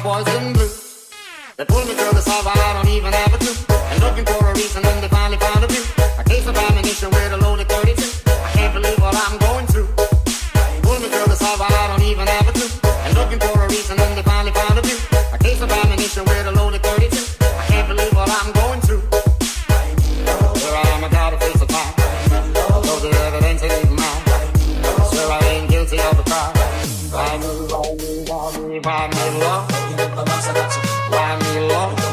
boys in blue. They pulled me through the south, I don't even have a clue. And looking for a reason, and they finally found a view. A case of ammunition with a loaded 32. I can't believe what I'm going through. Pulled me through the south, I don't even have a clue. And looking for a reason, and they finally found a view. A case of ammunition with a loaded 32. I can't believe what I'm going through. Here I am, I gotta face the time. Though the evidence ain't mine. Swear I ain't guilty of the crime. Why me, Lord? Why me, Lord?